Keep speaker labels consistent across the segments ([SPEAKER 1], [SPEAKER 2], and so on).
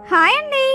[SPEAKER 1] Hi అండి.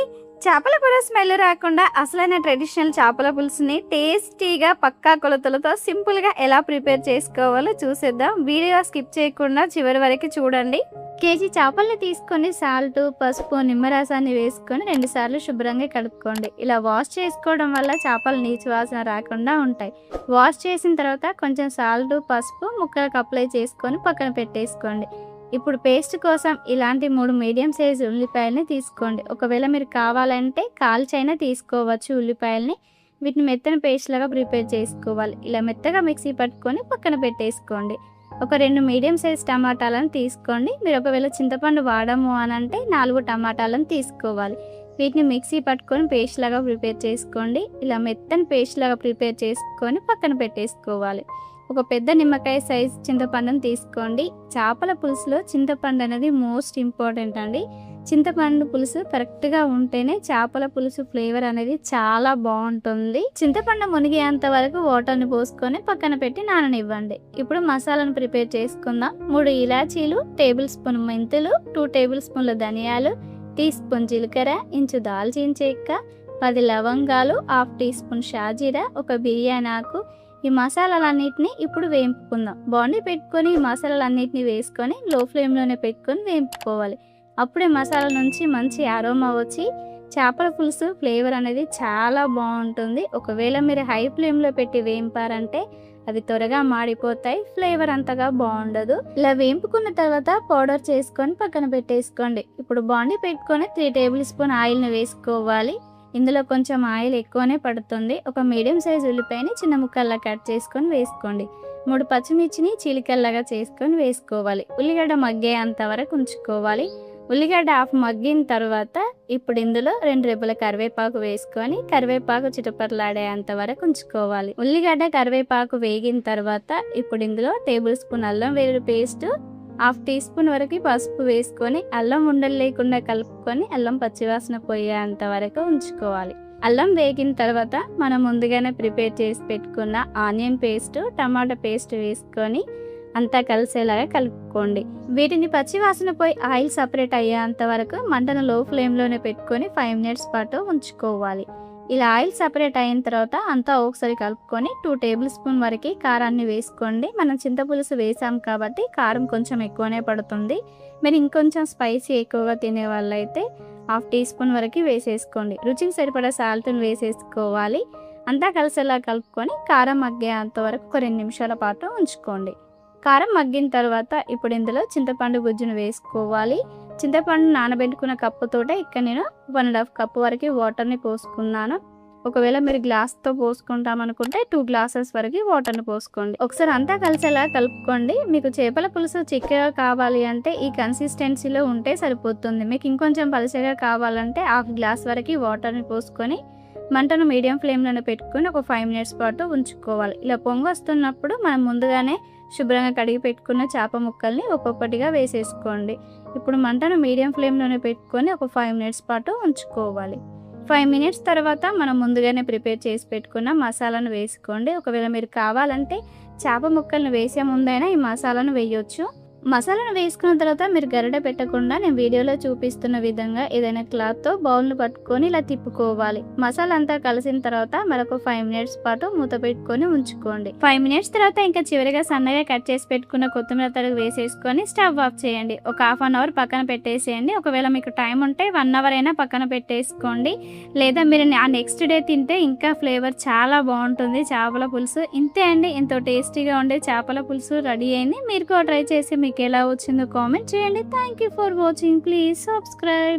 [SPEAKER 1] చేపల కూర స్మెల్ రాకుండా అసలైన ట్రెడిషనల్ చేపల పులుసుని టేస్టీగా పక్కా కొలతలతో సింపుల్గా ఎలా ప్రిపేర్ చేసుకోవాలో చూసేద్దాం. వీడియో స్కిప్ చేయకుండా చివరి వరకు చూడండి. కేజీ చేపల్ని తీసుకొని సాల్ట్, పసుపు, నిమ్మరసాన్ని వేసుకొని 2 సార్లు శుభ్రంగా కడుక్కోండి. ఇలా వాష్ చేసుకోవడం వల్ల చేపలు నీచు వాసన రాకుండా ఉంటాయి. వాష్ చేసిన తర్వాత కొంచెం సాల్ట్, పసుపు ముక్కలకు అప్లై చేసుకొని పక్కన పెట్టేసుకోండి. ఇప్పుడు పేస్ట్ కోసం ఇలాంటి 3 మీడియం సైజు ఉల్లిపాయలని తీసుకోండి. ఒకవేళ మీరు కావాలంటే కాల్చైనా తీసుకోవచ్చు ఉల్లిపాయలని. వీటిని మెత్తని పేస్ట్ లాగా ప్రిపేర్ చేసుకోవాలి. ఇలా మెత్తగా మిక్సీ పట్టుకొని పక్కన పెట్టేసుకోండి. ఒక 2 మీడియం సైజ్ టమాటాలను తీసుకోండి. మీరు ఒకవేళ చింతపండు వాడము అని అంటే 4 టమాటాలను తీసుకోవాలి. వీటిని మిక్సీ పట్టుకొని పేస్ట్ లాగా ప్రిపేర్ చేసుకోండి. ఇలా మెత్తని పేస్ట్ లాగా ప్రిపేర్ చేసుకొని పక్కన పెట్టేసుకోవాలి. ఒక పెద్ద నిమ్మకాయ సైజ్ చింతపండును తీసుకోండి. చేపల పులుసులో చింతపండు అనేది మోస్ట్ ఇంపార్టెంట్ అండి. చింతపండు పులుసు కరెక్ట్గా ఉంటేనే చేపల పులుసు ఫ్లేవర్ అనేది చాలా బాగుంటుంది. చింతపండు మునిగేంత వరకు వాటర్ని పోసుకొని పక్కన పెట్టి నాననివ్వండి. ఇప్పుడు మసాలాను ప్రిపేర్ చేసుకుందాం. 3 ఇలాచీలు, టేబుల్ స్పూన్ మెంతులు, 2 టేబుల్ స్పూన్ల ధనియాలు, టీ స్పూన్ జీలకర్ర, ఇంచు దాల్చిన చెక్క, 10 లవంగాలు, 1/2 టీ స్పూన్ షాజీరా, ఒక బిర్యానీ ఆకు. ఈ మసాలాలన్నిటిని ఇప్పుడు వేయించుకుందాం. బాండీ పెట్టుకొని ఈ మసాలాలన్నిటిని వేసుకొని లో ఫ్లేమ్లోనే పెట్టుకొని వేయించుకోవాలి. అప్పుడే మసాలా నుంచి మంచి అరోమా వచ్చి చేపల పులుసు ఫ్లేవర్ అనేది చాలా బాగుంటుంది. ఒకవేళ మీరు హై ఫ్లేమ్లో పెట్టి వేయింపారంటే అవి త్వరగా మాడిపోతాయి, ఫ్లేవర్ అంతగా బాగుండదు. ఇలా వేయింపుకున్న తర్వాత పౌడర్ చేసుకొని పక్కన పెట్టేసుకోండి. ఇప్పుడు బాండీ పెట్టుకొని 3 టేబుల్ స్పూన్ ఆయిల్ని వేసుకోవాలి. ఇందులో కొంచెం ఆయిల్ ఎక్కువనే పడుతుంది. ఒక మీడియం సైజ్ ఉల్లిపాయని చిన్న ముక్కల్లా కట్ చేసుకొని వేసుకోండి. 3 పచ్చిమిర్చిని చీలికల్లాగా చేసుకొని వేసుకోవాలి. ఉల్లిగడ్డ మగ్గేంత వరకు ఉంచుకోవాలి. ఉల్లిగడ్డ హాఫ్ మగ్గిన తర్వాత ఇప్పుడు ఇందులో 2 రెబ్బల కరివేపాకు వేసుకొని కరివేపాకు చిటపటలాడేంత వరకు ఉంచుకోవాలి. ఉల్లిగడ్డ కరివేపాకు వేగిన తర్వాత ఇప్పుడు ఇందులో టేబుల్ స్పూన్ అల్లం వెల్లుల్లి పేస్ట్, 1/2 టీ స్పూన్ వరకు పసుపు వేసుకొని అల్లం ఉండలు లేకుండా కలుపుకొని అల్లం పచ్చివాసన పోయేంత వరకు ఉంచుకోవాలి. అల్లం వేగిన తర్వాత మనం ముందుగానే ప్రిపేర్ చేసి పెట్టుకున్న ఆనియన్ పేస్ట్, టమాటా పేస్ట్ వేసుకొని అంతా కలిసేలాగా కలుపుకోండి. వీటిని పచ్చివాసన పోయి ఆయిల్ సపరేట్ అయ్యేంత వరకు మంటను లో ఫ్లేమ్లోనే పెట్టుకొని 5 మినిట్స్ పాటు ఉంచుకోవాలి. ఇలా ఆయిల్ సపరేట్ అయిన తర్వాత అంతా ఒకసారి కలుపుకొని 2 టేబుల్ స్పూన్ వరకు కారాన్ని వేసుకోండి. మనం చింతపులుసు వేసాం కాబట్టి కారం కొంచెం ఎక్కువనే పడుతుంది. మీరు ఇంకొంచెం స్పైసీ ఎక్కువగా తినే వాళ్ళైతే 1/2 టీ స్పూన్ వరకు వేసేసుకోండి. రుచికి సరిపడా సాల్ట్ని వేసేసుకోవాలి. అంతా కలిసేలా కలుపుకొని కారం మగ్గేంత వరకు ఒక 2 నిమిషాల పాటు ఉంచుకోండి. కారం మగ్గిన తర్వాత ఇప్పుడు ఇందులో చింతపండు గుజ్జును వేసుకోవాలి. చింతపండు నానబెట్టుకున్న కప్పుతోటే ఇక్కడ నేను 1.5 కప్పు వరకు వాటర్ని పోసుకున్నాను. ఒకవేళ మీరు గ్లాస్తో పోసుకుంటామనుకుంటే 2 గ్లాసెస్ వరకు వాటర్ని పోసుకోండి. ఒకసారి అంతా కలిసేలా కలుపుకోండి. మీకు చేపల పులుసు చిక్కగా కావాలి అంటే ఈ కన్సిస్టెన్సీలో ఉంటే సరిపోతుంది. మీకు ఇంకొంచెం పలుచగా కావాలంటే 1/2 గ్లాస్ వరకు వాటర్ని పోసుకొని మంటను మీడియం ఫ్లేమ్లోనే పెట్టుకొని ఒక 5 మినిట్స్ పాటు ఉంచుకోవాలి. ఇలా పొంగు వస్తున్నప్పుడు మనం ముందుగానే శుభ్రంగా కడిగి పెట్టుకున్న చేప ముక్కల్ని ఒక్కొక్కటిగా వేసేసుకోండి. ఇప్పుడు మంటను మీడియం ఫ్లేమ్లోనే పెట్టుకొని ఒక 5 మినిట్స్ పాటు ఉంచుకోవాలి. 5 మినిట్స్ తర్వాత మనం ముందుగానే ప్రిపేర్ చేసి పెట్టుకున్న మసాలాను వేసుకోండి. ఒకవేళ మీరు కావాలంటే చేప ముక్కల్ని వేసే ముందైనా ఈ మసాలాను వేయొచ్చు. మసాలాను వేసుకున్న తర్వాత మీరు గరిటె పెట్టకుండా నేను వీడియోలో చూపిస్తున్న విధంగా ఏదైనా క్లాత్తో బౌల్ను పట్టుకొని ఇలా తిప్పుకోవాలి. మసాలా అంతా కలిసిన తర్వాత మరొక 5 మినిట్స్ పాటు మూత పెట్టుకొని ఉంచుకోండి. 5 మినిట్స్ తర్వాత ఇంకా చివరిగా సన్నగా కట్ చేసి పెట్టుకున్న కొత్తిమీర తరుగు వేసేసుకొని స్టవ్ ఆఫ్ చేయండి. ఒక 1/2 అవర్ పక్కన పెట్టేసేయండి. ఒకవేళ మీకు టైం ఉంటే 1 అవర్ అయినా పక్కన పెట్టేసుకోండి. లేదా మీరు ఆ నెక్స్ట్ డే తింటే ఇంకా ఫ్లేవర్ చాలా బాగుంటుంది చేపల పులుసు. ఇంతే అండి, ఎంతో టేస్టీగా ఉండే చేపల పులుసు రెడీ అయింది. మీరు కూడా ట్రై చేసి మీకు ఎలా వచ్చిందో కామెంట్ చేయండి. Thank you for watching. Please subscribe.